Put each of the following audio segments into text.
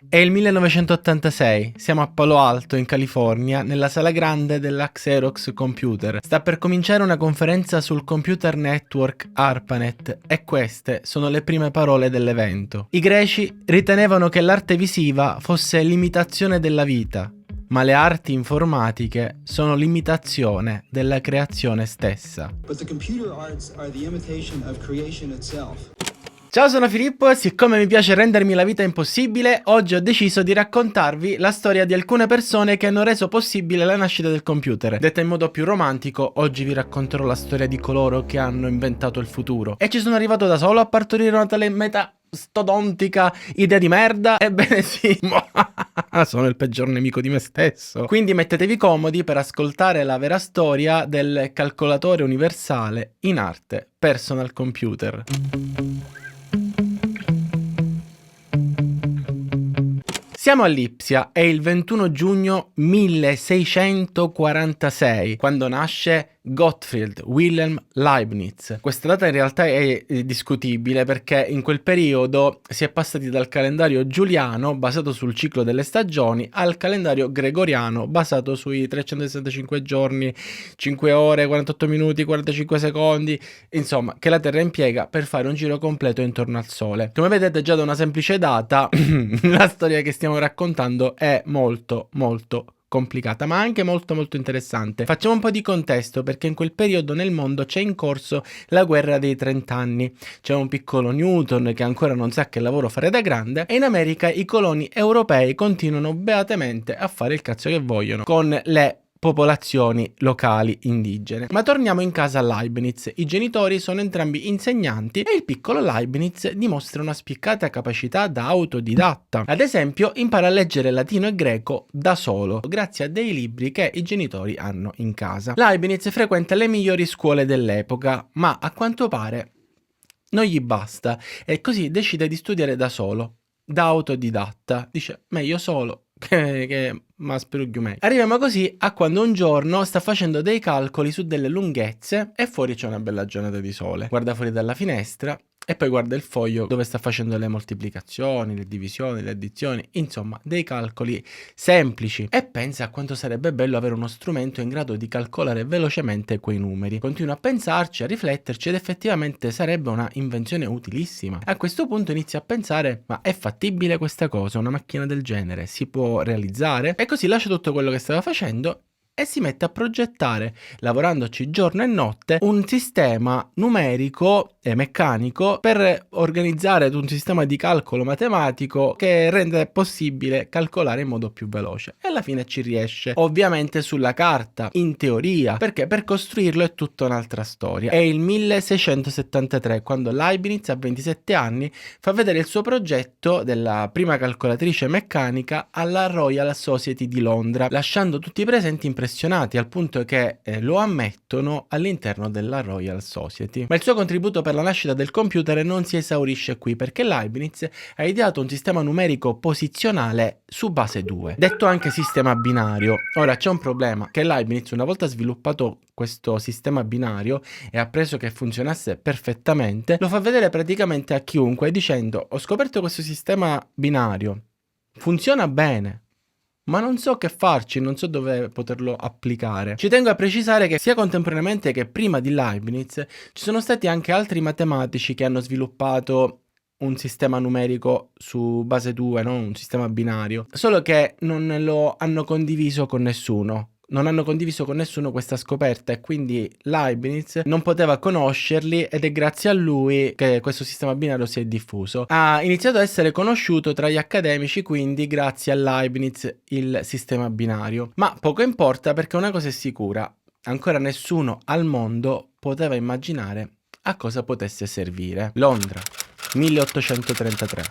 È il 1986, siamo a Palo Alto, in California, nella sala grande della Xerox Computer. Sta per cominciare una conferenza sul computer network ARPANET e queste sono le prime parole dell'evento. I greci ritenevano che l'arte visiva fosse l'imitazione della vita, ma le arti informatiche sono l'imitazione della creazione stessa. But the computer arts are the imitation of creation itself. Ciao, sono Filippo e siccome mi piace rendermi la vita impossibile, oggi ho deciso di raccontarvi la storia di alcune persone che hanno reso possibile la nascita del computer. Detta in modo più romantico, oggi vi racconterò la storia di coloro che hanno inventato il futuro. E ci sono arrivato da solo a partorire una tale metastodontica idea di merda? Ebbene sì, sono il peggior nemico di me stesso. Quindi mettetevi comodi per ascoltare la vera storia del calcolatore universale in arte, personal computer. Siamo a Lipsia, è il 21 giugno 1646, quando nasce Gottfried Wilhelm Leibniz. Questa data in realtà è discutibile perché in quel periodo si è passati dal calendario giuliano, basato sul ciclo delle stagioni, al calendario gregoriano, basato sui 365 giorni, 5 ore, 48 minuti, 45 secondi, insomma, che la Terra impiega per fare un giro completo intorno al Sole. Come vedete già da una semplice data, la storia che stiamo raccontando è molto complicata, ma anche molto interessante. Facciamo un po' di contesto perché in quel periodo nel mondo c'è in corso la guerra dei 30 anni. C'è un piccolo Newton che ancora non sa che lavoro fare da grande e in America i coloni europei continuano beatamente a fare il cazzo che vogliono con le popolazioni locali indigene. Ma torniamo in casa a Leibniz. I genitori sono entrambi insegnanti e il piccolo Leibniz dimostra una spiccata capacità da autodidatta. Ad esempio, impara a leggere latino e greco da solo, grazie a dei libri che i genitori hanno in casa. Leibniz frequenta le migliori scuole dell'epoca, ma a quanto pare non gli basta e così decide di studiare da solo, da autodidatta. Dice, meglio solo che ma spero meglio. Arriviamo così a quando un giorno sta facendo dei calcoli su delle lunghezze e fuori c'è una bella giornata di sole. Guarda fuori dalla finestra e poi guarda il foglio dove sta facendo le moltiplicazioni, le divisioni, le addizioni, insomma dei calcoli semplici e pensa a quanto sarebbe bello avere uno strumento in grado di calcolare velocemente quei numeri. Continua a pensarci, a rifletterci ed effettivamente sarebbe una invenzione utilissima. A questo punto inizia a pensare, ma è fattibile questa cosa? Una macchina del genere si può realizzare? E così lascia tutto quello che stava facendo e si mette a progettare, lavorandoci giorno e notte, un sistema numerico e meccanico per organizzare un sistema di calcolo matematico che rende possibile calcolare in modo più veloce. E alla fine ci riesce, ovviamente sulla carta, in teoria, perché per costruirlo è tutta un'altra storia. È il 1673, quando Leibniz, a 27 anni, fa vedere il suo progetto della prima calcolatrice meccanica alla Royal Society di Londra, lasciando tutti i presenti impressionati al punto che lo ammettono all'interno della Royal Society. Ma il suo contributo per la nascita del computer non si esaurisce qui, perché Leibniz ha ideato un sistema numerico posizionale su base 2, detto anche sistema binario. Ora c'è un problema, che Leibniz, una volta sviluppato questo sistema binario e appreso che funzionasse perfettamente, lo fa vedere praticamente a chiunque dicendo: ho scoperto questo sistema binario, funziona bene, ma non so che farci, non so dove poterlo applicare. Ci tengo a precisare che sia contemporaneamente che prima di Leibniz ci sono stati anche altri matematici che hanno sviluppato un sistema numerico su base 2, no? Un sistema binario, solo che non lo hanno condiviso con nessuno. Non hanno condiviso con nessuno questa scoperta e quindi Leibniz non poteva conoscerli ed è grazie a lui che questo sistema binario si è diffuso. Ha iniziato a essere conosciuto tra gli accademici, quindi grazie a Leibniz il sistema binario. Ma poco importa, perché una cosa è sicura: ancora nessuno al mondo poteva immaginare a cosa potesse servire. Londra, 1833.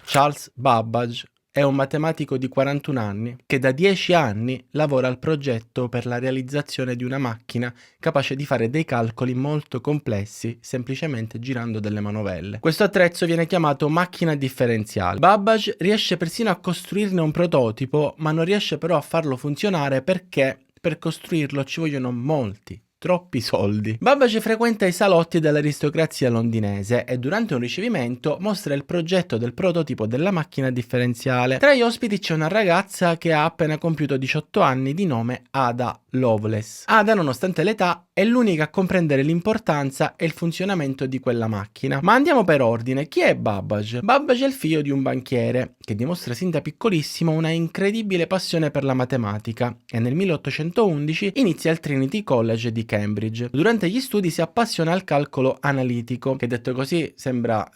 Charles Babbage è un matematico di 41 anni che da 10 anni lavora al progetto per la realizzazione di una macchina capace di fare dei calcoli molto complessi semplicemente girando delle manovelle. Questo attrezzo viene chiamato macchina differenziale. Babbage riesce persino a costruirne un prototipo, ma non riesce però a farlo funzionare perché per costruirlo ci vogliono molti Troppi soldi. Babbage frequenta i salotti dell'aristocrazia londinese e durante un ricevimento mostra il progetto del prototipo della macchina differenziale. Tra gli ospiti c'è una ragazza che ha appena compiuto 18 anni di nome Ada Lovelace. Ada, nonostante l'età, è l'unica a comprendere l'importanza e il funzionamento di quella macchina. Ma andiamo per ordine. Chi è Babbage? Babbage è il figlio di un banchiere che dimostra sin da piccolissimo una incredibile passione per la matematica e nel 1811 inizia al Trinity College di Cambridge. Durante gli studi si appassiona al calcolo analitico, che detto così sembra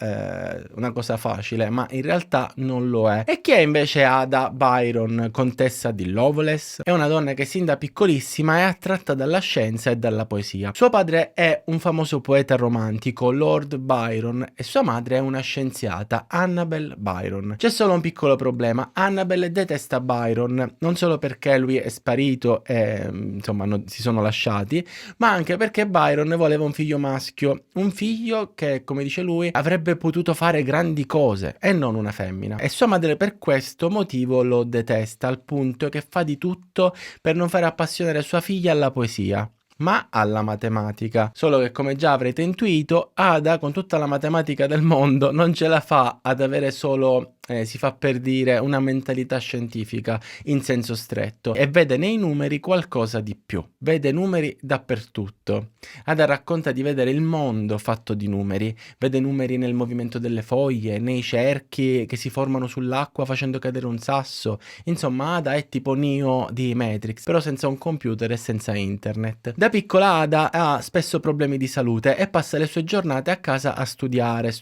una cosa facile, ma in realtà non lo è. E chi è invece Ada Byron, contessa di Lovelace? È una donna che sin da piccolissima è attratta dalla scienza e dalla poesia. Suo padre è un famoso poeta romantico, Lord Byron, e sua madre è una scienziata, Annabel Byron. C'è solo un piccolo problema: Annabel detesta Byron, non solo perché lui è sparito e insomma si sono lasciati, ma anche perché Byron voleva un figlio maschio, un figlio che, come dice lui, avrebbe potuto fare grandi cose e non una femmina. E sua madre per questo motivo lo detesta, al punto che fa di tutto per non fare appassionare sua figlia alla poesia, ma alla matematica. Solo che, come già avrete intuito, Ada, con tutta la matematica del mondo, non ce la fa ad avere solo, si fa per dire, una mentalità scientifica in senso stretto e vede nei numeri qualcosa di più. Vede numeri dappertutto. Ada racconta di vedere il mondo fatto di numeri, vede numeri nel movimento delle foglie, nei cerchi che si formano sull'acqua facendo cadere un sasso. Insomma, Ada è tipo Neo di Matrix, però senza un computer e senza internet. Da piccola Ada ha spesso problemi di salute e passa le sue giornate a casa a studiare,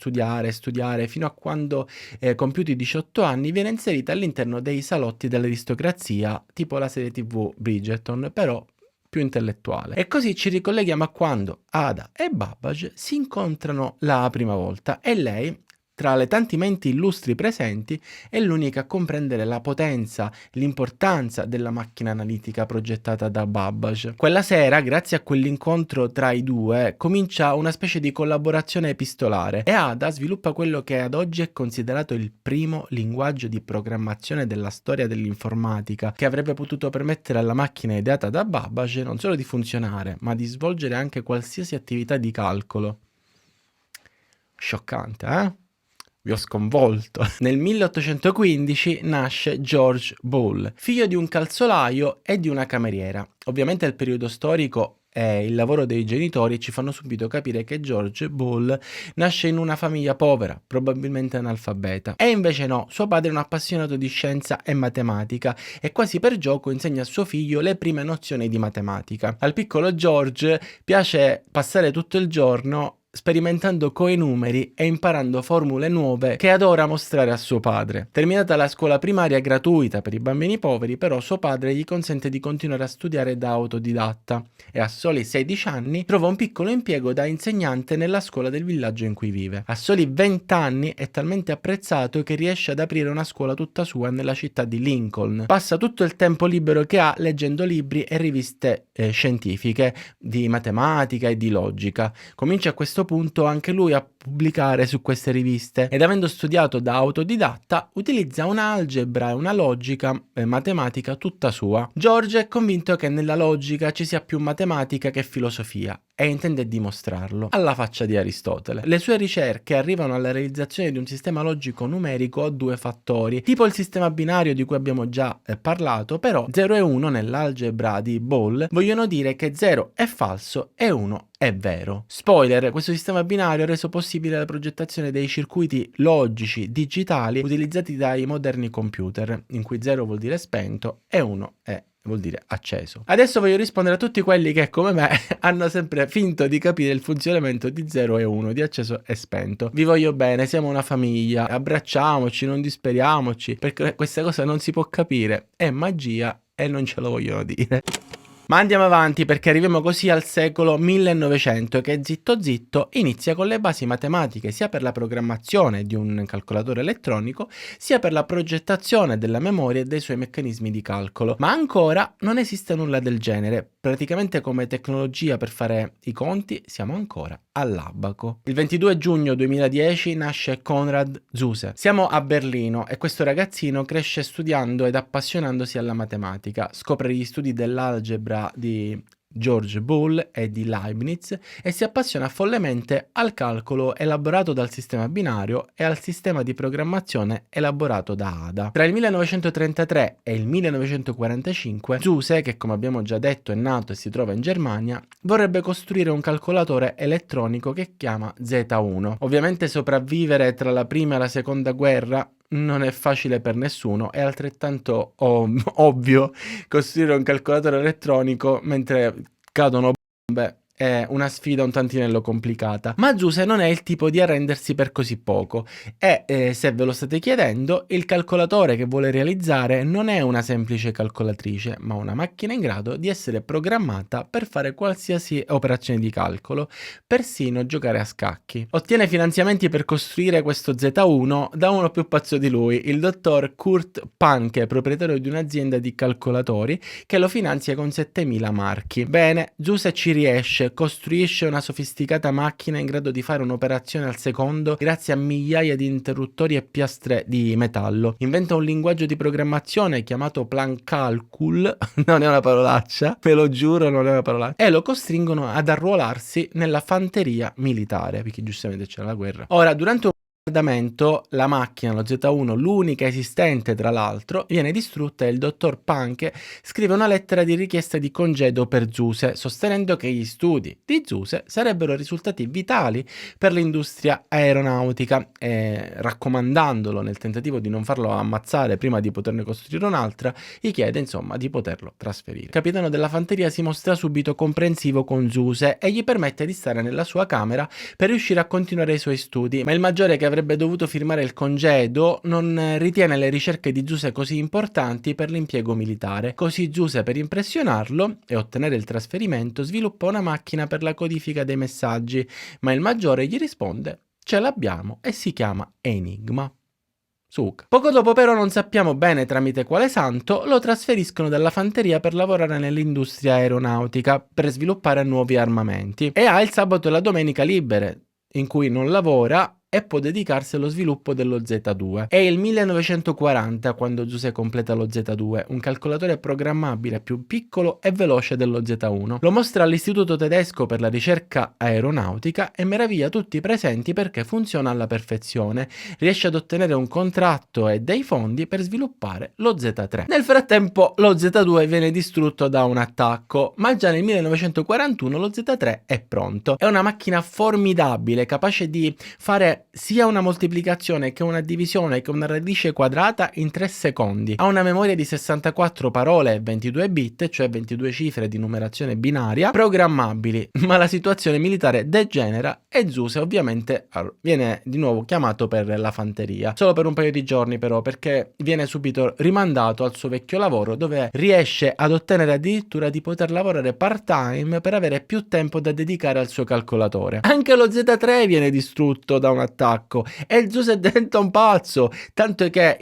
fino a quando, compiuti 18 anni, viene inserita all'interno dei salotti dell'aristocrazia, tipo la serie TV Bridgerton, però più intellettuale. E così ci ricolleghiamo a quando Ada e Babbage si incontrano la prima volta e lei, tra le tanti menti illustri presenti, è l'unica a comprendere la potenza, l'importanza della macchina analitica progettata da Babbage. Quella sera, grazie a quell'incontro tra i due, comincia una specie di collaborazione epistolare e Ada sviluppa quello che ad oggi è considerato il primo linguaggio di programmazione della storia dell'informatica, che avrebbe potuto permettere alla macchina ideata da Babbage non solo di funzionare, ma di svolgere anche qualsiasi attività di calcolo. Scioccante, eh? Vi ho sconvolto. Nel 1815 nasce George Bull, figlio di un calzolaio e di una cameriera. Ovviamente il periodo storico e il lavoro dei genitori ci fanno subito capire che George Bull nasce in una famiglia povera, probabilmente analfabeta. E invece no, suo padre è un appassionato di scienza e matematica e quasi per gioco insegna a suo figlio le prime nozioni di matematica. Al piccolo George piace passare tutto il giorno sperimentando coi numeri e imparando formule nuove che adora mostrare a suo padre. Terminata la scuola primaria gratuita per i bambini poveri, però suo padre gli consente di continuare a studiare da autodidatta e a soli 16 anni trova un piccolo impiego da insegnante nella scuola del villaggio in cui vive. A soli 20 anni è talmente apprezzato che riesce ad aprire una scuola tutta sua nella città di Lincoln. Passa tutto il tempo libero che ha leggendo libri e riviste scientifiche di matematica e di logica. Comincia a questo punto anche lui a pubblicare su queste riviste ed avendo studiato da autodidatta utilizza un'algebra e una logica matematica tutta sua. George è convinto che nella logica ci sia più matematica che filosofia e intende dimostrarlo, alla faccia di Aristotele. Le sue ricerche arrivano alla realizzazione di un sistema logico numerico a due fattori, tipo il sistema binario di cui abbiamo già parlato, però 0 e 1 nell'algebra di Ball vogliono dire che 0 è falso e 1 è vero. Spoiler, questo sistema binario ha reso possibile la progettazione dei circuiti logici digitali utilizzati dai moderni computer, in cui 0 vuol dire spento e 1 vuol dire acceso. Adesso voglio rispondere a tutti quelli che, come me, hanno sempre finto di capire il funzionamento di 0 e 1, di acceso e spento. Vi voglio bene, siamo una famiglia, abbracciamoci, non disperiamoci, perché questa cosa non si può capire, è magia e non ce lo vogliono dire. Ma andiamo avanti perché arriviamo così al secolo 1900 che zitto zitto inizia con le basi matematiche sia per la programmazione di un calcolatore elettronico sia per la progettazione della memoria e dei suoi meccanismi di calcolo. Ma ancora non esiste nulla del genere, praticamente come tecnologia per fare i conti siamo ancora all'abaco. Il 22 giugno 2010 nasce Konrad Zuse. Siamo a Berlino e questo ragazzino cresce studiando ed appassionandosi alla matematica, scopre gli studi dell'algebra di George Boole e di Leibniz e si appassiona follemente al calcolo elaborato dal sistema binario e al sistema di programmazione elaborato da Ada. Tra il 1933 e il 1945, Zuse, che come abbiamo già detto è nato e si trova in Germania, vorrebbe costruire un calcolatore elettronico che chiama Z1. Ovviamente sopravvivere tra la prima e la seconda guerra non è facile per nessuno, è altrettanto ovvio costruire un calcolatore elettronico mentre cadono bombe. È una sfida un tantinello complicata, ma Zuse non è il tipo di arrendersi per così poco e se ve lo state chiedendo, il calcolatore che vuole realizzare non è una semplice calcolatrice, ma una macchina in grado di essere programmata per fare qualsiasi operazione di calcolo, persino giocare a scacchi. Ottiene finanziamenti per costruire questo Z1 da uno più pazzo di lui, il dottor Kurt Panke, proprietario di un'azienda di calcolatori che lo finanzia con 7.000 marchi. Bene, Zuse ci riesce, costruisce una sofisticata macchina in grado di fare un'operazione al secondo grazie a migliaia di interruttori e piastre di metallo. Inventa un linguaggio di programmazione chiamato Plancalcul, non è una parolaccia, ve lo giuro, non è una parolaccia, e lo costringono ad arruolarsi nella fanteria militare, perché giustamente c'era la guerra. Ora, durante un bombardamento, la macchina, lo Z1, l'unica esistente tra l'altro, viene distrutta e il dottor Panke scrive una lettera di richiesta di congedo per Zuse, sostenendo che gli studi di Zuse sarebbero risultati vitali per l'industria aeronautica e, raccomandandolo nel tentativo di non farlo ammazzare prima di poterne costruire un'altra, gli chiede insomma di poterlo trasferire. Il capitano della fanteria si mostra subito comprensivo con Zuse e gli permette di stare nella sua camera per riuscire a continuare i suoi studi, ma il maggiore, che avrebbe dovuto firmare il congedo, non ritiene le ricerche di Zuse così importanti per l'impiego militare. Così Zuse, per impressionarlo e ottenere il trasferimento, sviluppa una macchina per la codifica dei messaggi, ma il maggiore gli risponde: ce l'abbiamo e si chiama Enigma. Poco dopo però, non sappiamo bene tramite quale santo, lo trasferiscono dalla fanteria per lavorare nell'industria aeronautica per sviluppare nuovi armamenti e ha il sabato e la domenica libere in cui non lavora e può dedicarsi allo sviluppo dello Z2. È il 1940 quando Zuse completa lo Z2, un calcolatore programmabile più piccolo e veloce dello Z1. Lo mostra all'Istituto Tedesco per la Ricerca Aeronautica e meraviglia tutti i presenti perché funziona alla perfezione. Riesce ad ottenere un contratto e dei fondi per sviluppare lo Z3. Nel frattempo lo Z2 viene distrutto da un attacco, ma già nel 1941 lo Z3 è pronto. È una macchina formidabile, capace di fare sia una moltiplicazione che una divisione che una radice quadrata in 3 secondi. Ha una memoria di 64 parole e 22 bit, cioè 22 cifre di numerazione binaria, programmabili, ma la situazione militare degenera e Zuse ovviamente viene di nuovo chiamato per la fanteria. Solo per un paio di giorni però, perché viene subito rimandato al suo vecchio lavoro, dove riesce ad ottenere addirittura di poter lavorare part-time per avere più tempo da dedicare al suo calcolatore. Anche lo Z3 viene distrutto da un attacco e Zuse diventa un pazzo, tanto che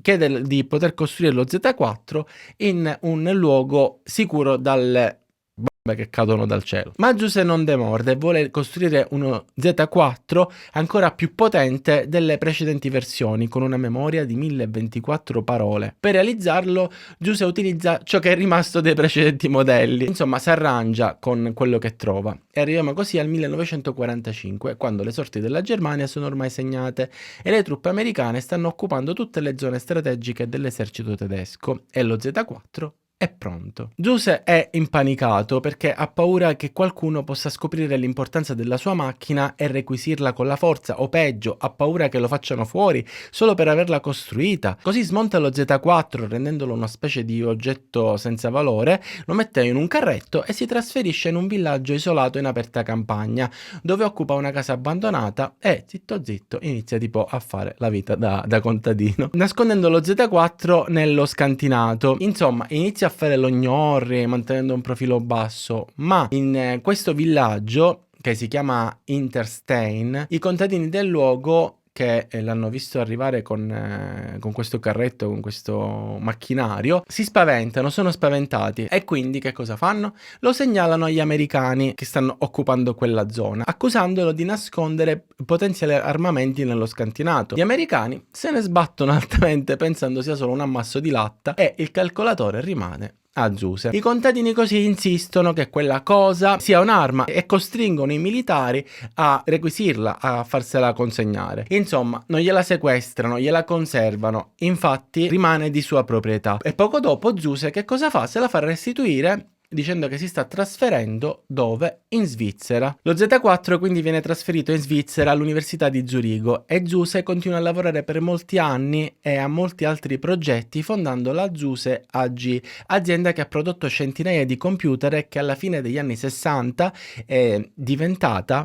chiede di poter costruire lo Z4 in un luogo sicuro dalle bombe che cadono dal cielo. Ma Zuse non demorde e vuole costruire uno Z4 ancora più potente delle precedenti versioni, con una memoria di 1024 parole. Per realizzarlo Zuse utilizza ciò che è rimasto dei precedenti modelli, insomma si arrangia con quello che trova e arriviamo così al 1945, quando le sorti della Germania sono ormai segnate e le truppe americane stanno occupando tutte le zone strategiche dell'esercito tedesco e lo Z4 è pronto. Zuse è impanicato perché ha paura che qualcuno possa scoprire l'importanza della sua macchina e requisirla con la forza, o peggio, ha paura che lo facciano fuori solo per averla costruita. Così smonta lo Z4 rendendolo una specie di oggetto senza valore, lo mette in un carretto e si trasferisce in un villaggio isolato in aperta campagna, dove occupa una casa abbandonata e zitto zitto inizia tipo a fare la vita da contadino, nascondendo lo Z4 nello scantinato. Insomma, inizia a fare lo gnorri mantenendo un profilo basso, ma in questo villaggio che si chiama Interstein, i contadini del luogo che l'hanno visto arrivare con questo carretto, con questo macchinario, si spaventano, sono spaventati e quindi che cosa fanno? Lo segnalano agli americani che stanno occupando quella zona, accusandolo di nascondere potenziali armamenti nello scantinato. Gli americani se ne sbattono altamente pensando sia solo un ammasso di latta e il calcolatore rimane a Zuse. I contadini così insistono che quella cosa sia un'arma e costringono i militari a requisirla, a farsela consegnare. Insomma, non gliela sequestrano, gliela conservano, infatti rimane di sua proprietà. E poco dopo Zuse che cosa fa? Se la fa restituire dicendo che si sta trasferendo dove? In Svizzera. Lo Z4 quindi viene trasferito in Svizzera all'Università di Zurigo e Zuse continua a lavorare per molti anni e a molti altri progetti fondando la Zuse AG, azienda che ha prodotto centinaia di computer e che alla fine degli anni 60 è diventata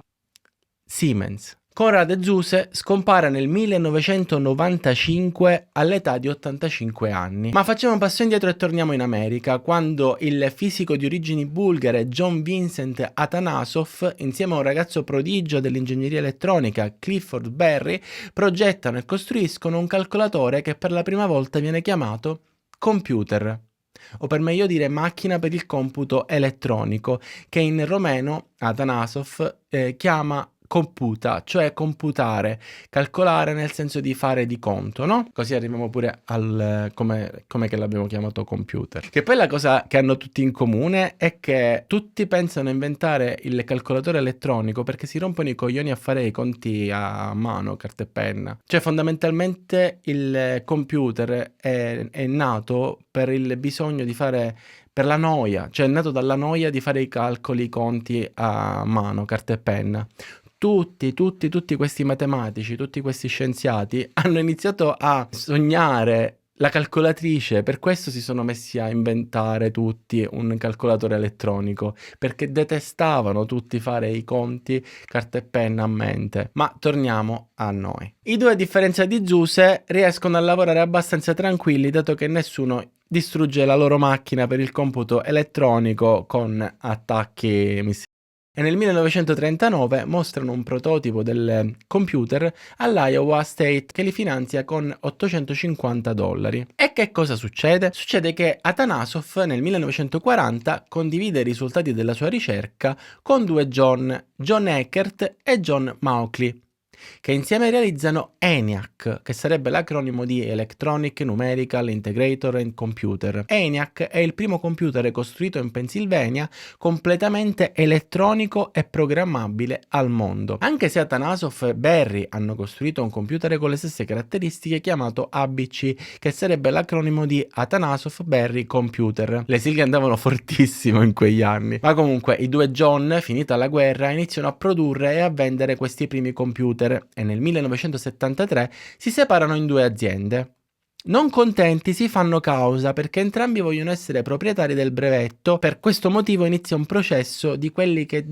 Siemens. Konrad Zuse scompare nel 1995 all'età di 85 anni. Ma facciamo un passo indietro e torniamo in America, quando il fisico di origini bulgare John Vincent Atanasov, insieme a un ragazzo prodigio dell'ingegneria elettronica Clifford Berry, progettano e costruiscono un calcolatore che per la prima volta viene chiamato computer, o per meglio dire macchina per il computo elettronico, che in romeno Atanasov chiama computa, cioè computare, calcolare nel senso di fare di conto, no? Così arriviamo pure al come che l'abbiamo chiamato computer. Che poi la cosa che hanno tutti in comune è che tutti pensano a inventare il calcolatore elettronico perché si rompono i coglioni a fare i conti a mano, carta e penna. Cioè fondamentalmente il computer è nato per il bisogno di fare, per la noia, cioè è nato dalla noia di fare i calcoli, i conti a mano, carta e penna. Tutti questi matematici, tutti questi scienziati hanno iniziato a sognare la calcolatrice, per questo si sono messi a inventare tutti un calcolatore elettronico, perché detestavano tutti fare i conti carta e penna a mente. Ma torniamo a noi. I due, a differenza di Zuse, riescono a lavorare abbastanza tranquilli, dato che nessuno distrugge la loro macchina per il computo elettronico con attacchi missili. E nel 1939 mostrano un prototipo del computer all'Iowa State che li finanzia con $850. E che cosa succede? Succede che Atanasov nel 1940 condivide i risultati della sua ricerca con due John Eckert e John Mauchly, che insieme realizzano ENIAC, che sarebbe l'acronimo di Electronic Numerical Integrator and Computer. ENIAC è il primo computer costruito in Pennsylvania completamente elettronico e programmabile al mondo. Anche se Atanasov e Berry hanno costruito un computer con le stesse caratteristiche chiamato ABC, che sarebbe l'acronimo di Atanasov-Berry Computer. Le sigle andavano fortissimo in quegli anni. Ma comunque i due John, finita la guerra, iniziano a produrre e a vendere questi primi computer e nel 1973 si separano in due aziende. Non contenti si fanno causa perché entrambi vogliono essere proprietari del brevetto. Per questo motivo inizia un processo di quelli che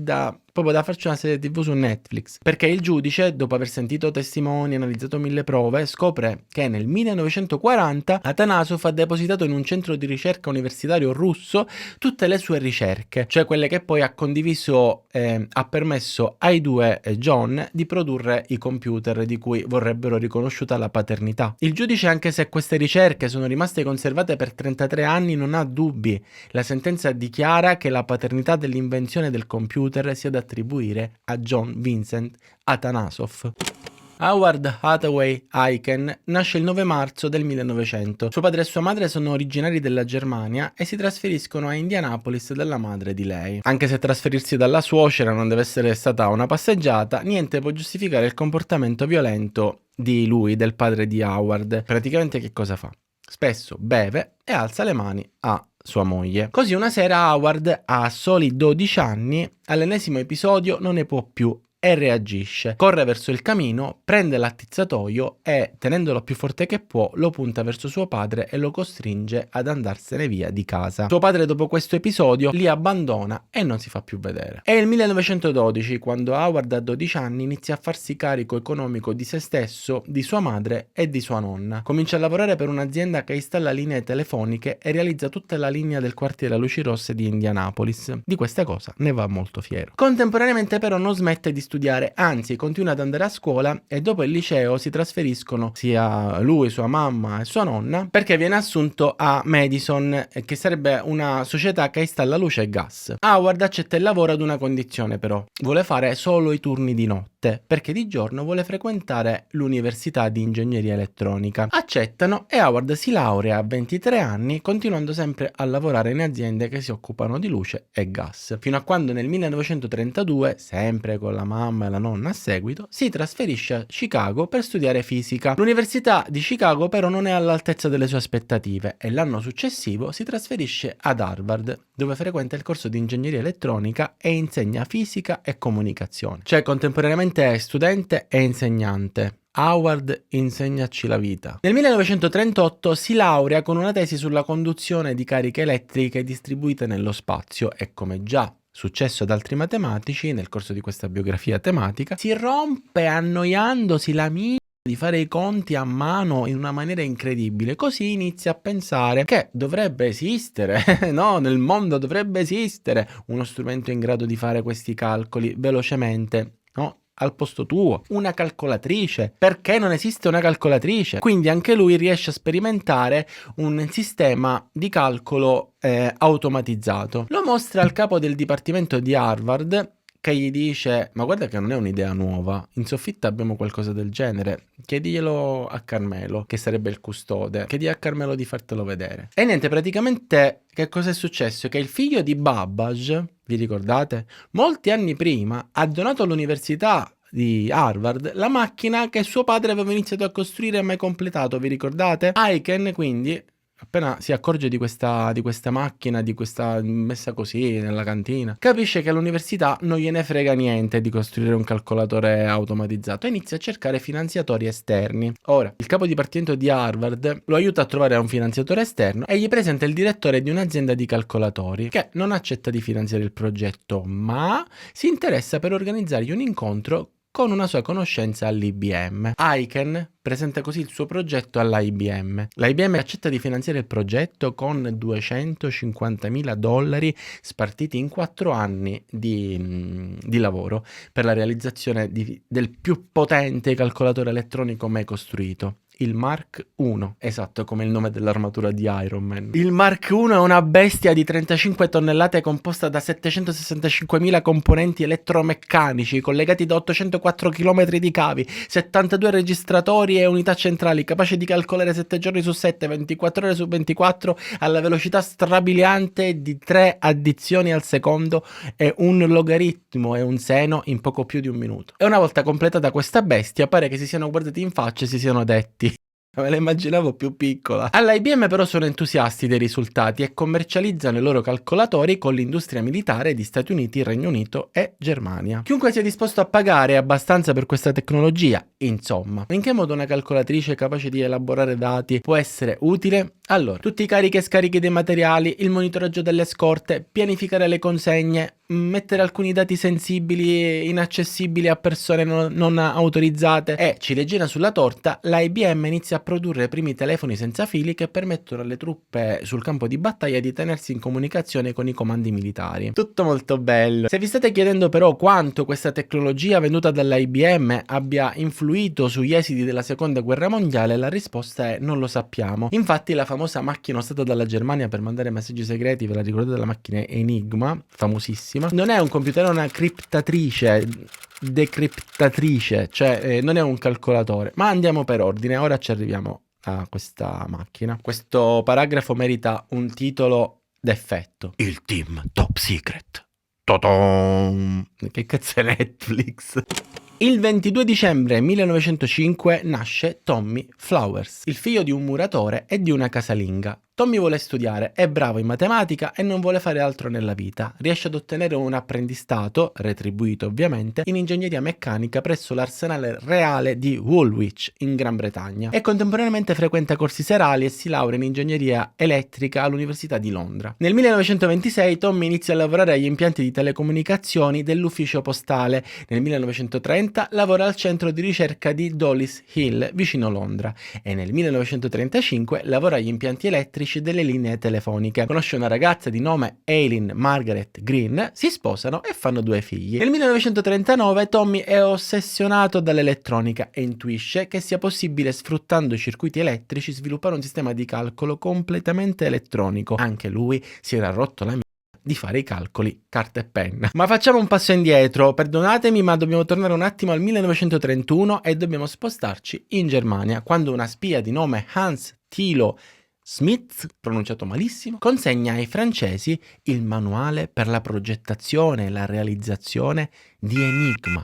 proprio da farci una serie TV su Netflix, perché il giudice, dopo aver sentito testimoni e analizzato 1000 prove, scopre che nel 1940 Atanasov ha depositato in un centro di ricerca universitario russo tutte le sue ricerche, cioè quelle che poi ha condiviso, ha permesso ai due John di produrre i computer di cui vorrebbero riconosciuta la paternità. Il giudice, anche se queste ricerche sono rimaste conservate per 33 anni, non ha dubbi. La sentenza dichiara che la paternità dell'invenzione del computer sia da attribuire a John Vincent Atanasov. Howard Hathaway Aiken nasce il 9 marzo del 1900. Suo padre e sua madre sono originari della Germania e si trasferiscono a Indianapolis dalla madre di lei. Anche se trasferirsi dalla suocera non deve essere stata una passeggiata, niente può giustificare il comportamento violento di lui, del padre di Howard. Praticamente che cosa fa? Spesso beve e alza le mani a sua moglie. Così una sera Howard, a soli 12 anni, all'ennesimo episodio non ne può più e reagisce. Corre verso il camino, prende l'attizzatoio e, tenendolo più forte che può, lo punta verso suo padre e lo costringe ad andarsene via di casa. Suo padre, dopo questo episodio, li abbandona e non si fa più vedere. È il 1912 quando Howard, a 12 anni, inizia a farsi carico economico di se stesso, di sua madre e di sua nonna. Comincia a lavorare per un'azienda che installa linee telefoniche e realizza tutta la linea del quartiere a luci rosse di Indianapolis. Di questa cosa ne va molto fiero. Contemporaneamente però non smette di studiare, anzi continua ad andare a scuola e dopo il liceo si trasferiscono sia lui, sua mamma e sua nonna perché viene assunto a Madison, che sarebbe una società che installa luce e gas. Howard accetta il lavoro ad una condizione però: vuole fare solo i turni di notte perché di giorno vuole frequentare l'università di ingegneria elettronica. Accettano e Howard si laurea a 23 anni, continuando sempre a lavorare in aziende che si occupano di luce e gas, fino a quando nel 1932, sempre con la mamma e la nonna a seguito, si trasferisce a Chicago per studiare fisica. L'università di Chicago però non è all'altezza delle sue aspettative e l'anno successivo si trasferisce ad Harvard, dove frequenta il corso di ingegneria elettronica e insegna fisica e comunicazione. Cioè contemporaneamente è studente e insegnante. Howard, insegnaci la vita. Nel 1938 si laurea con una tesi sulla conduzione di cariche elettriche distribuite nello spazio e, come già successo ad altri matematici nel corso di questa biografia tematica, si rompe annoiandosi la di fare i conti a mano in una maniera incredibile. Così inizia a pensare che dovrebbe esistere, no, nel mondo dovrebbe esistere uno strumento in grado di fare questi calcoli velocemente, no? Al posto tuo, una calcolatrice. Perché non esiste una calcolatrice? Quindi anche lui riesce a sperimentare un sistema di calcolo automatizzato. Lo mostra al capo del dipartimento di Harvard, che gli dice: ma guarda che non è un'idea nuova, in soffitta abbiamo qualcosa del genere, chiediglielo a Carmelo, che sarebbe il custode, chiedi a Carmelo di fartelo vedere. E niente, praticamente che cosa è successo? Che il figlio di Babbage, vi ricordate? Molti anni prima ha donato all'università di Harvard la macchina che suo padre aveva iniziato a costruire e mai completato, vi ricordate? Aiken quindi, appena si accorge di questa macchina, di questa messa così nella cantina, capisce che all'università non gliene frega niente di costruire un calcolatore automatizzato e inizia a cercare finanziatori esterni. Ora, il capo dipartimento di Harvard lo aiuta a trovare un finanziatore esterno e gli presenta il direttore di un'azienda di calcolatori che non accetta di finanziare il progetto, ma si interessa per organizzargli un incontro con una sua conoscenza all'IBM. Aiken presenta così il suo progetto all'IBM. L'IBM accetta di finanziare il progetto con $250.000 spartiti in 4 anni di lavoro per la realizzazione del più potente calcolatore elettronico mai costruito. Il Mark I, esatto, come il nome dell'armatura di Iron Man. Il Mark I è una bestia di 35 tonnellate composta da 765.000 componenti elettromeccanici collegati da 804 km di cavi, 72 registratori e unità centrali, capace di calcolare 7 giorni su 7, 24 ore su 24 alla velocità strabiliante di 3 addizioni al secondo e un logaritmo e un seno in poco più di un minuto. E una volta completata questa bestia pare che si siano guardati in faccia e si siano detti: me la immaginavo più piccola. All'IBM però sono entusiasti dei risultati e commercializzano i loro calcolatori con l'industria militare di Stati Uniti, Regno Unito e Germania. Chiunque sia disposto a pagare abbastanza per questa tecnologia, insomma. In che modo una calcolatrice capace di elaborare dati può essere utile? Allora, tutti i carichi e scarichi dei materiali, il monitoraggio delle scorte, pianificare le consegne, mettere alcuni dati sensibili e inaccessibili a persone non autorizzate e, ciliegina sulla torta, l'IBM inizia a produrre i primi telefoni senza fili che permettono alle truppe sul campo di battaglia di tenersi in comunicazione con i comandi militari. Tutto molto bello. Se vi state chiedendo però quanto questa tecnologia venuta dall'IBM abbia influito sugli esiti della seconda guerra mondiale, la risposta è: non lo sappiamo. Infatti la famosa macchina usata dalla Germania per mandare messaggi segreti, ve la ricordate, la macchina Enigma, famosissima, non è un computer, è una criptatrice, decriptatrice, cioè non è un calcolatore. Ma andiamo per ordine, ora ci arriviamo a questa macchina. Questo paragrafo merita un titolo d'effetto: il team top secret. Ta-dam! Che cazzo è Netflix? Il 22 dicembre 1905 nasce Tommy Flowers, il figlio di un muratore e di una casalinga. Tommy vuole studiare, è bravo in matematica e non vuole fare altro nella vita. Riesce ad ottenere un apprendistato, retribuito ovviamente, in ingegneria meccanica presso l'arsenale reale di Woolwich, in Gran Bretagna, e contemporaneamente frequenta corsi serali e si laurea in ingegneria elettrica all'Università di Londra. Nel 1926 Tommy inizia a lavorare agli impianti di telecomunicazioni dell'ufficio postale. Nel 1930 lavora al centro di ricerca di Dollis Hill, vicino Londra, e nel 1935 lavora agli impianti elettrici gestisce delle linee telefoniche. Conosce una ragazza di nome Eileen Margaret Green, si sposano e fanno 2 figli. Nel 1939 Tommy è ossessionato dall'elettronica e intuisce che sia possibile, sfruttando circuiti elettrici, sviluppare un sistema di calcolo completamente elettronico. Anche lui si era rotto la di fare i calcoli carta e penna. Ma facciamo un passo indietro, perdonatemi, ma dobbiamo tornare un attimo al 1931 e dobbiamo spostarci in Germania, quando una spia di nome Hans Thilo Smith, pronunciato malissimo, consegna ai francesi il manuale per la progettazione e la realizzazione di Enigma,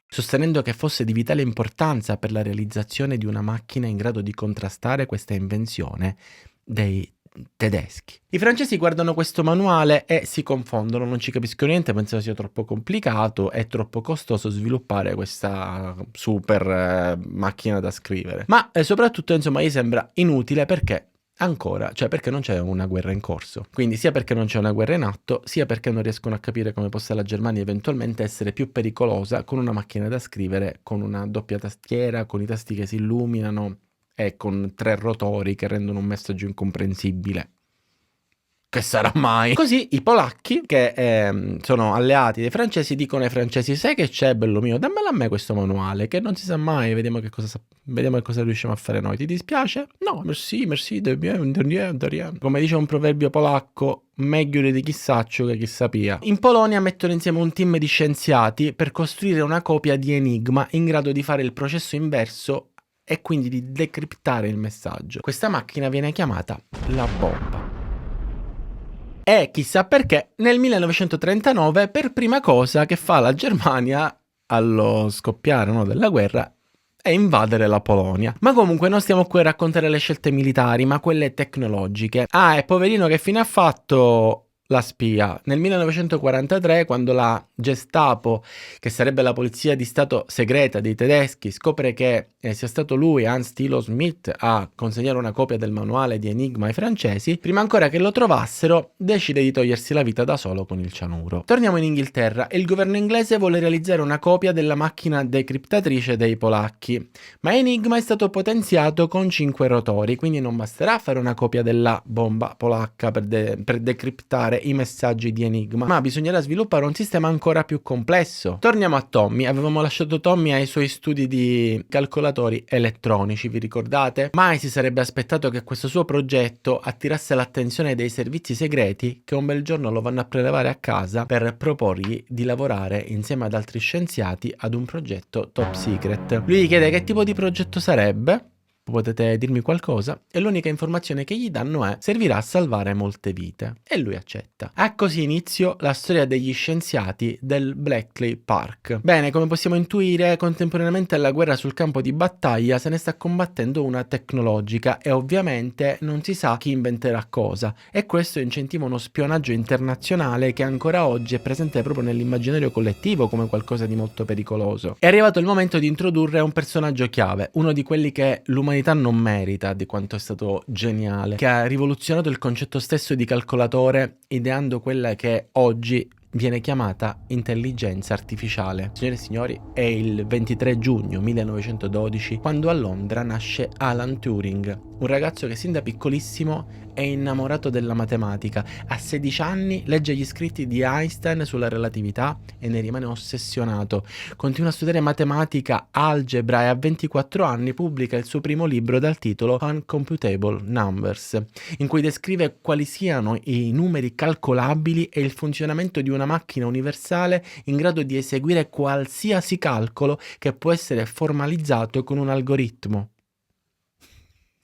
sostenendo che fosse di vitale importanza per la realizzazione di una macchina in grado di contrastare questa invenzione dei tedeschi. I francesi guardano questo manuale e si confondono, non ci capiscono niente, pensano sia troppo complicato e troppo costoso sviluppare questa super macchina da scrivere. Ma soprattutto, insomma, gli sembra inutile perché perché non c'è una guerra in corso. Quindi sia perché non c'è una guerra in atto, sia perché non riescono a capire come possa la Germania eventualmente essere più pericolosa con una macchina da scrivere, con una doppia tastiera, con i tasti che si illuminano e con 3 rotori che rendono un messaggio incomprensibile. Che sarà mai? Così i polacchi, che sono alleati dei francesi, dicono ai francesi: sai che c'è, bello mio, dammelo a me questo manuale, che non si sa mai, vediamo che cosa riusciamo a fare noi. Ti dispiace? No, merci, de rien. Come dice un proverbio polacco, meglio di chissaccio che chi sapia. In Polonia mettono insieme un team di scienziati per costruire una copia di Enigma in grado di fare il processo inverso e quindi di decriptare il messaggio. Questa macchina viene chiamata la bomba. E chissà perché nel 1939 per prima cosa che fa la Germania allo scoppiare della guerra è invadere la Polonia. Ma comunque non stiamo qui a raccontare le scelte militari, ma quelle tecnologiche. E poverino che fine ha fatto la spia? Nel 1943, quando la Gestapo, che sarebbe la polizia di stato segreta dei tedeschi, scopre che sia stato lui, Hans Thilo Smith, a consegnare una copia del manuale di Enigma ai francesi, prima ancora che lo trovassero, decide di togliersi la vita da solo con il cianuro. Torniamo in Inghilterra e il governo inglese vuole realizzare una copia della macchina decriptatrice dei polacchi, ma Enigma è stato potenziato con 5 rotori, quindi non basterà fare una copia della bomba polacca per decriptare i messaggi di Enigma, ma bisognerà sviluppare un sistema ancora più complesso. Torniamo a Tommy. Avevamo lasciato Tommy ai suoi studi di calcolatori elettronici, vi ricordate? Mai si sarebbe aspettato che questo suo progetto attirasse l'attenzione dei servizi segreti, che un bel giorno lo vanno a prelevare a casa per proporgli di lavorare insieme ad altri scienziati ad un progetto top secret. Lui gli chiede che tipo di progetto sarebbe. Potete dirmi qualcosa? E l'unica informazione che gli danno è: servirà a salvare molte vite. E lui accetta. Ha così inizio la storia degli scienziati del Bletchley Park. Bene, come possiamo intuire, contemporaneamente alla guerra sul campo di battaglia se ne sta combattendo una tecnologica e ovviamente non si sa chi inventerà cosa. E questo incentiva uno spionaggio internazionale che ancora oggi è presente proprio nell'immaginario collettivo come qualcosa di molto pericoloso. È arrivato il momento di introdurre un personaggio chiave, uno di quelli che l'umanità non merita di quanto è stato geniale, che ha rivoluzionato il concetto stesso di calcolatore, ideando quella che oggi viene chiamata intelligenza artificiale. Signore e signori, è il 23 giugno 1912 quando a Londra nasce Alan Turing, un ragazzo che sin da piccolissimo è innamorato della matematica. A 16 anni legge gli scritti di Einstein sulla relatività e ne rimane ossessionato. Continua a studiare matematica, algebra e a 24 anni pubblica il suo primo libro dal titolo Uncomputable Numbers, in cui descrive quali siano i numeri calcolabili e il funzionamento di una macchina universale in grado di eseguire qualsiasi calcolo che può essere formalizzato con un algoritmo.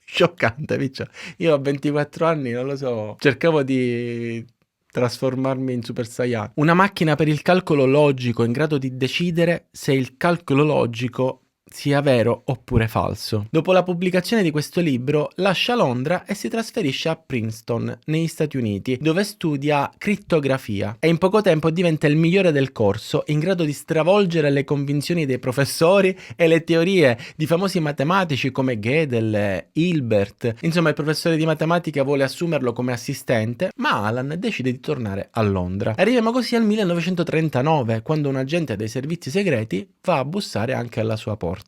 Scioccante, piccia. Io a 24 anni, non lo so, cercavo di trasformarmi in Super Saiyan. Una macchina per il calcolo logico in grado di decidere se il calcolo logico sia vero oppure falso. Dopo la pubblicazione di questo libro lascia Londra e si trasferisce a Princeton, negli Stati Uniti, dove studia crittografia e in poco tempo diventa il migliore del corso, in grado di stravolgere le convinzioni dei professori e le teorie di famosi matematici come Gödel e Hilbert. Insomma, il professore di matematica vuole assumerlo come assistente, ma Alan decide di tornare a Londra. Arriviamo così al 1939, quando un agente dei servizi segreti va a bussare anche alla sua porta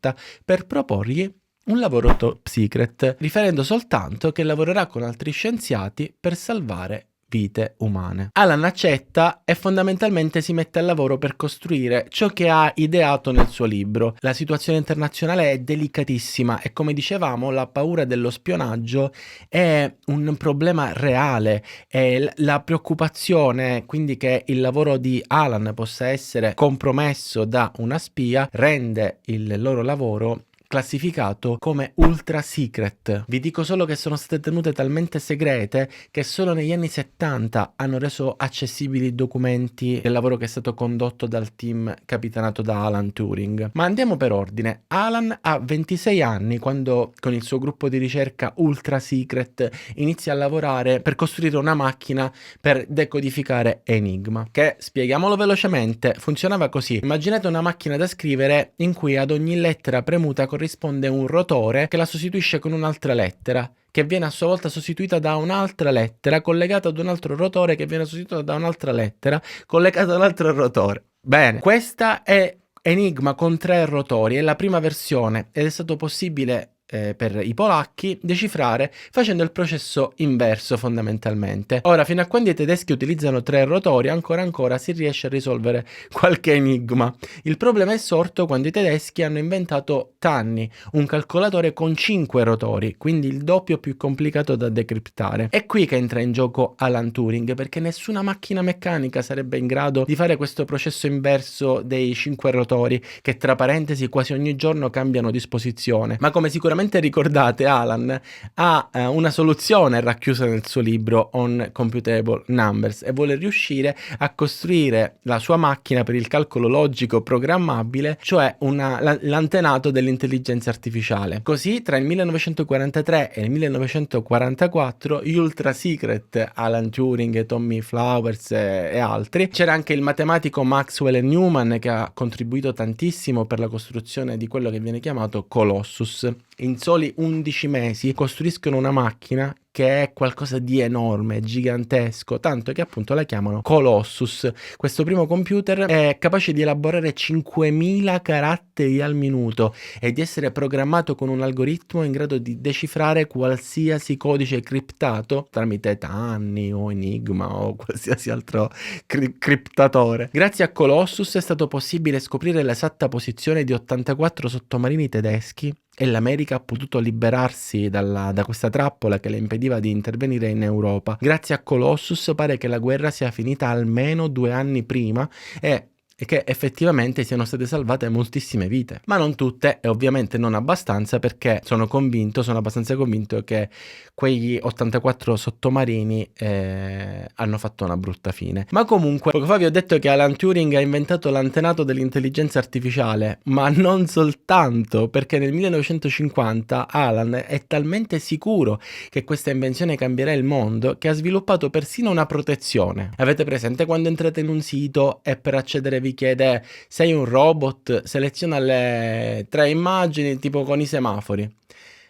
per proporgli un lavoro top secret, riferendo soltanto che lavorerà con altri scienziati per salvare vite umane. Alan accetta e fondamentalmente si mette al lavoro per costruire ciò che ha ideato nel suo libro. La situazione internazionale è delicatissima e, come dicevamo, la paura dello spionaggio è un problema reale e la preoccupazione quindi che il lavoro di Alan possa essere compromesso da una spia rende il loro lavoro classificato come ultra secret. Vi dico solo che sono state tenute talmente segrete che solo negli anni 70 hanno reso accessibili i documenti del lavoro che è stato condotto dal team capitanato da Alan Turing. Ma andiamo per ordine. Alan ha 26 anni quando con il suo gruppo di ricerca ultra secret inizia a lavorare per costruire una macchina per decodificare Enigma, che, spieghiamolo velocemente, funzionava così. Immaginate una macchina da scrivere in cui ad ogni lettera premuta corrisponde un rotore che la sostituisce con un'altra lettera, che viene a sua volta sostituita da un'altra lettera collegata ad un altro rotore che viene sostituito da un'altra lettera collegata ad un altro rotore. Bene, questa è Enigma con 3 rotori, è la prima versione ed è stato possibile per i polacchi decifrare facendo il processo inverso fondamentalmente. Ora, fino a quando i tedeschi utilizzano 3 rotori ancora si riesce a risolvere qualche enigma. Il problema è sorto quando i tedeschi hanno inventato Tanni, un calcolatore con 5 rotori, quindi il doppio più complicato da decriptare. È qui che entra in gioco Alan Turing, perché nessuna macchina meccanica sarebbe in grado di fare questo processo inverso dei 5 rotori, che tra parentesi quasi ogni giorno cambiano disposizione. Ma come sicuramente ricordate, Alan ha una soluzione racchiusa nel suo libro On Computable Numbers e vuole riuscire a costruire la sua macchina per il calcolo logico programmabile, cioè l'antenato dell'intelligenza artificiale. Così tra il 1943 e il 1944 gli ultra secret Alan Turing, Tommy Flowers e altri, c'era anche il matematico Maxwell Newman che ha contribuito tantissimo per la costruzione di quello che viene chiamato Colossus. In soli 11 mesi costruiscono una macchina che è qualcosa di enorme, gigantesco, tanto che appunto la chiamano Colossus. Questo primo computer è capace di elaborare 5000 caratteri al minuto e di essere programmato con un algoritmo in grado di decifrare qualsiasi codice criptato tramite Tanni o Enigma o qualsiasi altro criptatore. Grazie a Colossus è stato possibile scoprire l'esatta posizione di 84 sottomarini tedeschi e l'America ha potuto liberarsi da questa trappola che le impediva di intervenire in Europa. Grazie a Colossus pare che la guerra sia finita almeno 2 anni prima e che effettivamente siano state salvate moltissime vite, ma non tutte e ovviamente non abbastanza, perché sono abbastanza convinto che quegli 84 sottomarini hanno fatto una brutta fine. Ma comunque, poco fa vi ho detto che Alan Turing ha inventato l'antenato dell'intelligenza artificiale, ma non soltanto, perché nel 1950 Alan è talmente sicuro che questa invenzione cambierà il mondo che ha sviluppato persino una protezione. Avete presente quando entrate in un sito e per accedere vi chiede sei un robot, seleziona le 3 immagini tipo con i semafori?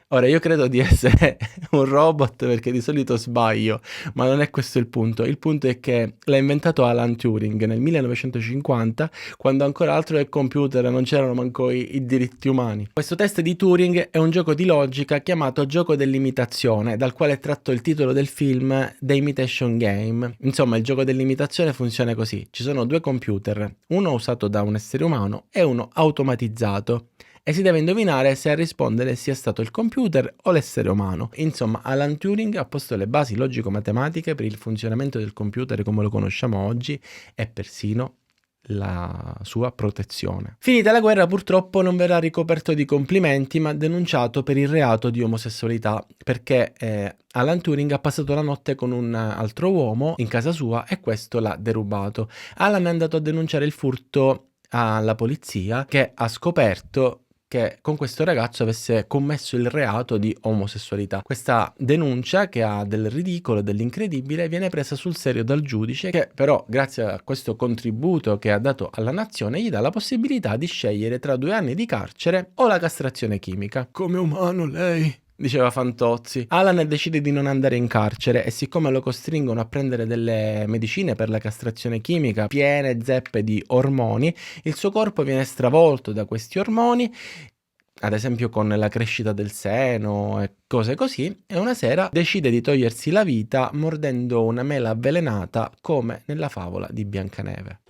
Ora, io credo di essere un robot perché di solito sbaglio, ma non è questo il punto. Il punto è che l'ha inventato Alan Turing nel 1950, quando ancora altro che computer non c'erano manco i diritti umani. Questo test di Turing è un gioco di logica chiamato gioco dell'imitazione, dal quale è tratto il titolo del film The Imitation Game. Insomma, il gioco dell'imitazione funziona così. Ci sono 2 computer, uno usato da un essere umano e uno automatizzato. E si deve indovinare se a rispondere sia stato il computer o l'essere umano. Insomma, Alan Turing ha posto le basi logico-matematiche per il funzionamento del computer come lo conosciamo oggi e persino la sua protezione. Finita la guerra, purtroppo non verrà ricoperto di complimenti, ma denunciato per il reato di omosessualità, perché Alan Turing ha passato la notte con un altro uomo in casa sua e questo l'ha derubato. Alan è andato a denunciare il furto alla polizia, che ha scoperto che con questo ragazzo avesse commesso il reato di omosessualità. Questa denuncia, che ha del ridicolo e dell'incredibile, viene presa sul serio dal giudice, che però, grazie a questo contributo che ha dato alla nazione, gli dà la possibilità di scegliere tra 2 anni di carcere o la castrazione chimica. Come umano lei, diceva Fantozzi. Alan decide di non andare in carcere e siccome lo costringono a prendere delle medicine per la castrazione chimica piene zeppe di ormoni, il suo corpo viene stravolto da questi ormoni, ad esempio con la crescita del seno e cose così, e una sera decide di togliersi la vita mordendo una mela avvelenata come nella favola di Biancaneve.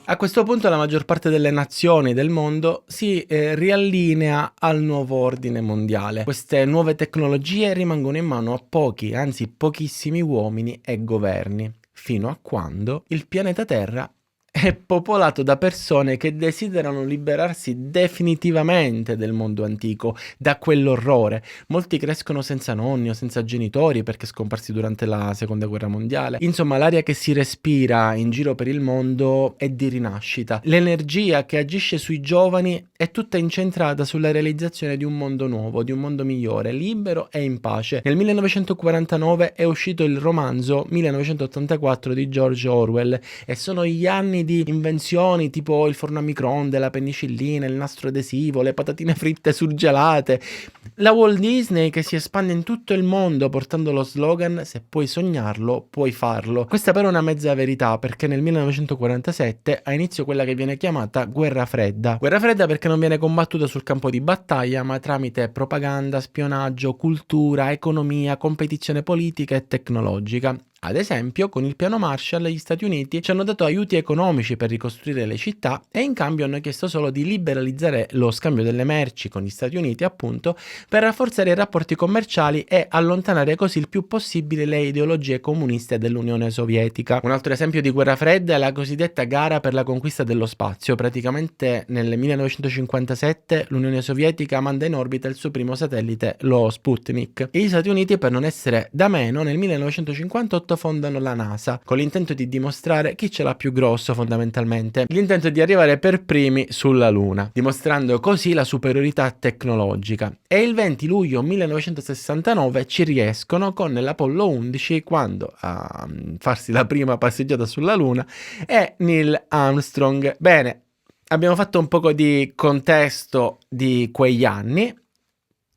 A questo punto la maggior parte delle nazioni del mondo si riallinea al nuovo ordine mondiale. Queste nuove tecnologie rimangono in mano a pochi, anzi pochissimi uomini e governi, fino a quando il pianeta Terra è popolato da persone che desiderano liberarsi definitivamente del mondo antico, da quell'orrore. Molti crescono senza nonni o senza genitori perché scomparsi durante la seconda guerra mondiale. Insomma, l'aria che si respira in giro per il mondo è di rinascita. L'energia che agisce sui giovani è tutta incentrata sulla realizzazione di un mondo nuovo, di un mondo migliore, libero e in pace. Nel 1949 è uscito il romanzo 1984 di George Orwell e sono gli anni di invenzioni tipo il forno a microonde, la penicillina, il nastro adesivo, le patatine fritte surgelate, la Walt Disney che si espande in tutto il mondo portando lo slogan "se puoi sognarlo, puoi farlo". Questa però è una mezza verità, perché nel 1947 ha inizio quella che viene chiamata Guerra Fredda. Guerra Fredda perché non viene combattuta sul campo di battaglia, ma tramite propaganda, spionaggio, cultura, economia, competizione politica e tecnologica. Ad esempio, con il piano Marshall gli Stati Uniti ci hanno dato aiuti economici per ricostruire le città e in cambio hanno chiesto solo di liberalizzare lo scambio delle merci con gli Stati Uniti, appunto, per rafforzare i rapporti commerciali e allontanare così il più possibile le ideologie comuniste dell'Unione Sovietica. Un altro esempio di guerra fredda è la cosiddetta gara per la conquista dello spazio. Praticamente nel 1957 l'Unione Sovietica manda in orbita il suo primo satellite, lo Sputnik, e gli Stati Uniti, per non essere da meno, nel 1958 fondano la NASA, con l'intento di dimostrare chi ce l'ha più grosso fondamentalmente. L'intento è di arrivare per primi sulla Luna, dimostrando così la superiorità tecnologica. E il 20 luglio 1969 ci riescono con l'Apollo 11, quando a farsi la prima passeggiata sulla Luna è Neil Armstrong. Bene, abbiamo fatto un poco di contesto di quegli anni.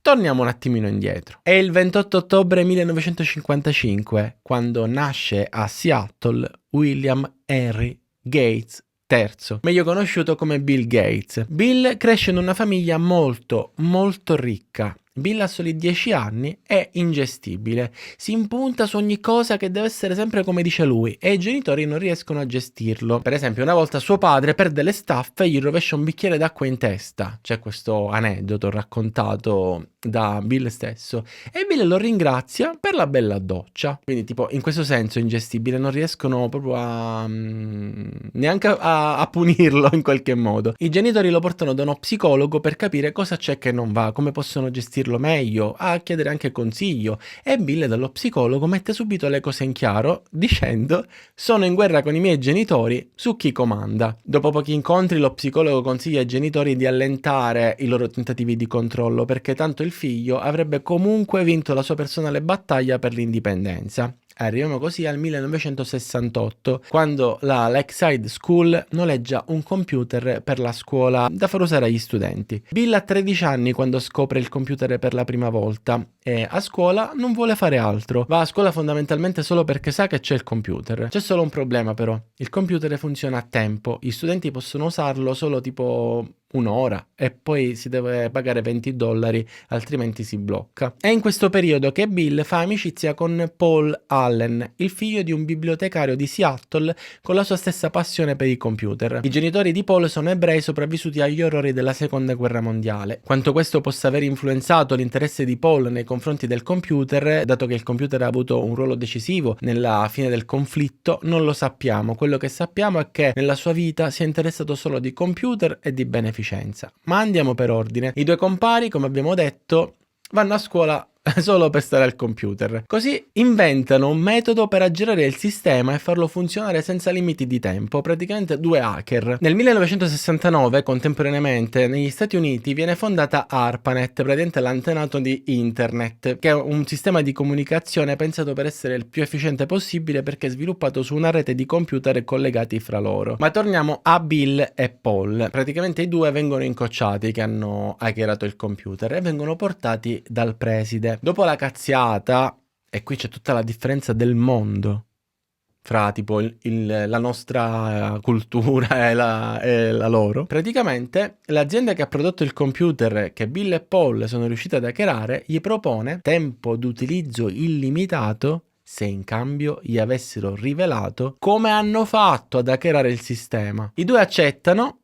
Torniamo un attimino indietro. È il 28 ottobre 1955 quando nasce a Seattle William Henry Gates III, meglio conosciuto come Bill Gates. Bill cresce in una famiglia molto ricca. Bill a soli 10 anni è ingestibile, si impunta su ogni cosa che deve essere sempre come dice lui e i genitori non riescono a gestirlo. Per esempio, una volta suo padre perde le staffe e gli rovescia un bicchiere d'acqua in testa. C'è questo aneddoto raccontato da Bill stesso e Bill lo ringrazia per la bella doccia. Quindi tipo in questo senso ingestibile, non riescono proprio a neanche a punirlo in qualche modo. I genitori lo portano da uno psicologo per capire cosa c'è che non va, come possono gestirlo meglio, a chiedere anche consiglio, e Bill dallo psicologo mette subito le cose in chiaro dicendo: sono in guerra con i miei genitori su chi comanda. Dopo pochi incontri lo psicologo consiglia ai genitori di allentare i loro tentativi di controllo, perché tanto il figlio avrebbe comunque vinto la sua personale battaglia per l'indipendenza. Arriviamo così al 1968, quando la Lakeside School noleggia un computer per la scuola da far usare agli studenti. Bill ha 13 anni quando scopre il computer per la prima volta e a scuola non vuole fare altro. Va a scuola fondamentalmente solo perché sa che c'è il computer. C'è solo un problema però: il computer funziona a tempo, gli studenti possono usarlo solo tipo un'ora e poi si deve pagare $20, altrimenti si blocca. È in questo periodo che Bill fa amicizia con Paul Allen, il figlio di un bibliotecario di Seattle con la sua stessa passione per i computer. I genitori di Paul sono ebrei sopravvissuti agli orrori della seconda guerra mondiale. Quanto questo possa aver influenzato l'interesse di Paul nei confronti del computer, dato che il computer ha avuto un ruolo decisivo nella fine del conflitto, non lo sappiamo. Quello che sappiamo è che nella sua vita si è interessato solo di computer e di beneficenza. Ma andiamo per ordine. I due compari, come abbiamo detto, vanno a scuola solo per stare al computer. Così inventano un metodo per aggirare il sistema e farlo funzionare senza limiti di tempo, praticamente due hacker. Nel 1969, contemporaneamente, negli Stati Uniti viene fondata ARPANET, praticamente l'antenato di Internet, che è un sistema di comunicazione pensato per essere il più efficiente possibile perché è sviluppato su una rete di computer collegati fra loro. Ma torniamo a Bill e Paul. Praticamente i due vengono incocciati che hanno hackerato il computer e vengono portati dal preside. Dopo la cazziata, e qui c'è tutta la differenza del mondo, fra tipo la nostra cultura e la loro. Praticamente l'azienda che ha prodotto il computer che Bill e Paul sono riusciti ad hackerare gli propone tempo d'utilizzo illimitato se in cambio gli avessero rivelato come hanno fatto ad hackerare il sistema. I due accettano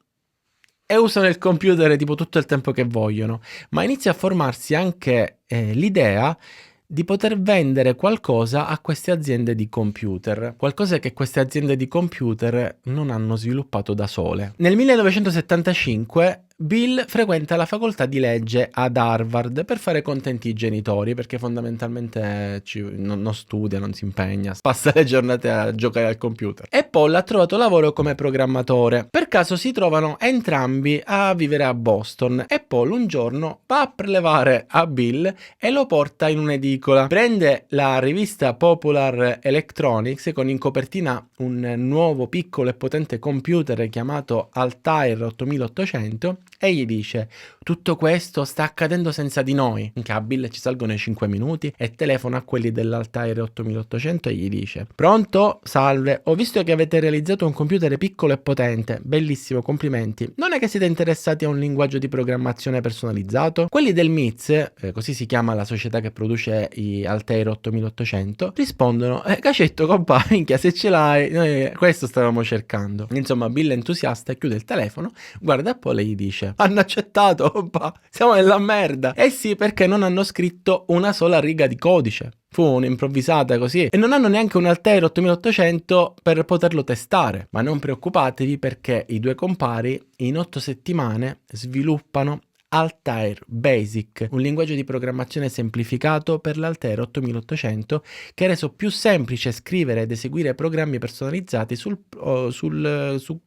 e usano il computer tipo tutto il tempo che vogliono, ma inizia a formarsi anche l'idea di poter vendere qualcosa a queste aziende di computer, qualcosa che queste aziende di computer non hanno sviluppato da sole. Nel 1975 Bill frequenta la facoltà di legge ad Harvard per fare contenti i genitori, perché fondamentalmente non studia, non si impegna, passa le giornate a giocare al computer. E Paul ha trovato lavoro come programmatore. Per caso si trovano entrambi a vivere a Boston e Paul un giorno va a prelevare a Bill e lo porta in un'edicola. Prende la rivista Popular Electronics con in copertina un nuovo piccolo e potente computer chiamato Altair 8800 e gli dice: tutto questo sta accadendo senza di noi. Minchia, a Bill ci salgono i 5 minuti e telefona a quelli dell'Altair 8800 e gli dice: pronto? Salve, ho visto che avete realizzato un computer piccolo e potente, bellissimo, complimenti. Non è che siete interessati a un linguaggio di programmazione personalizzato? Quelli del MITS, così si chiama la società che produce i Altair 8800, rispondono: cacetto compà, minchia, se ce l'hai, noi questo stavamo cercando. Insomma, Bill entusiasta chiude il telefono, guarda Paul e gli dice: hanno accettato, oppa, siamo nella merda. Eh sì, perché non hanno scritto una sola riga di codice. Fu un'improvvisata così. E non hanno neanche un Altair 8800 per poterlo testare. Ma non preoccupatevi, perché i due compari in 8 settimane sviluppano Altair Basic, un linguaggio di programmazione semplificato per l'Altair 8800 che ha reso più semplice scrivere ed eseguire programmi personalizzati su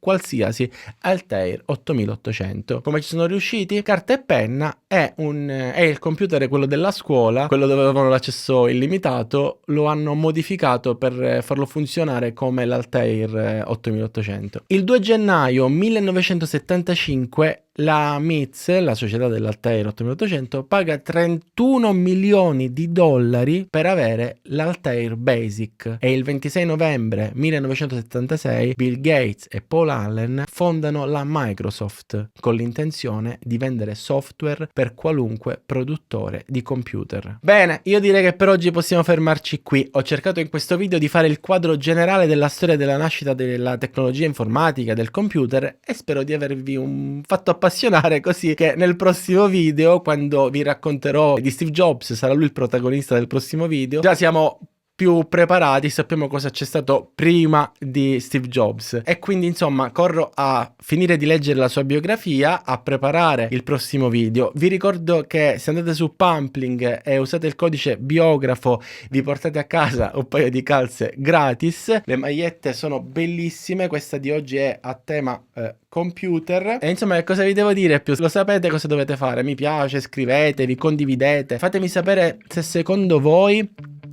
qualsiasi Altair 8800. Come ci sono riusciti? Carta e penna è il computer, quello della scuola, quello dove avevano l'accesso illimitato, lo hanno modificato per farlo funzionare come l'Altair 8800. Il 2 gennaio 1975 la MITS, la società dell'Altair 8800, paga 31 milioni di dollari per avere l'Altair Basic e il 26 novembre 1976 Bill Gates e Paul Allen fondano la Microsoft con l'intenzione di vendere software per qualunque produttore di computer. Bene, io direi che per oggi possiamo fermarci qui. Ho cercato in questo video di fare il quadro generale della storia della nascita della tecnologia informatica, del computer, e spero di avervi fatto appassionare, così che nel prossimo video, quando vi racconterò di Steve Jobs, sarà lui il protagonista del prossimo video, già siamo più preparati, sappiamo cosa c'è stato prima di Steve Jobs. E quindi insomma corro a finire di leggere la sua biografia, a preparare il prossimo video. Vi ricordo che se andate su Pumpling e usate il codice biografo vi portate a casa un paio di calze gratis. Le magliette sono bellissime, questa di oggi è a tema computer. E insomma, che cosa vi devo dire più? Lo sapete cosa dovete fare: mi piace, scrivetevi, condividete, fatemi sapere se secondo voi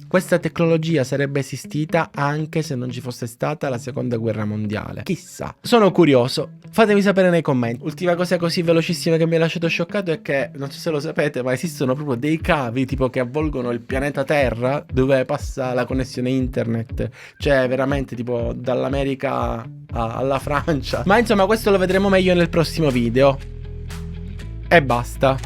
questa tecnologia sarebbe esistita anche se non ci fosse stata la seconda guerra mondiale. Chissà, sono curioso, fatemi sapere nei commenti. Ultima cosa così velocissima che mi ha lasciato scioccato è che, non so se lo sapete, ma esistono proprio dei cavi tipo che avvolgono il pianeta Terra dove passa la connessione internet, cioè veramente tipo dall'America alla Francia. Ma insomma, questo lo vedremo meglio nel prossimo video. E basta.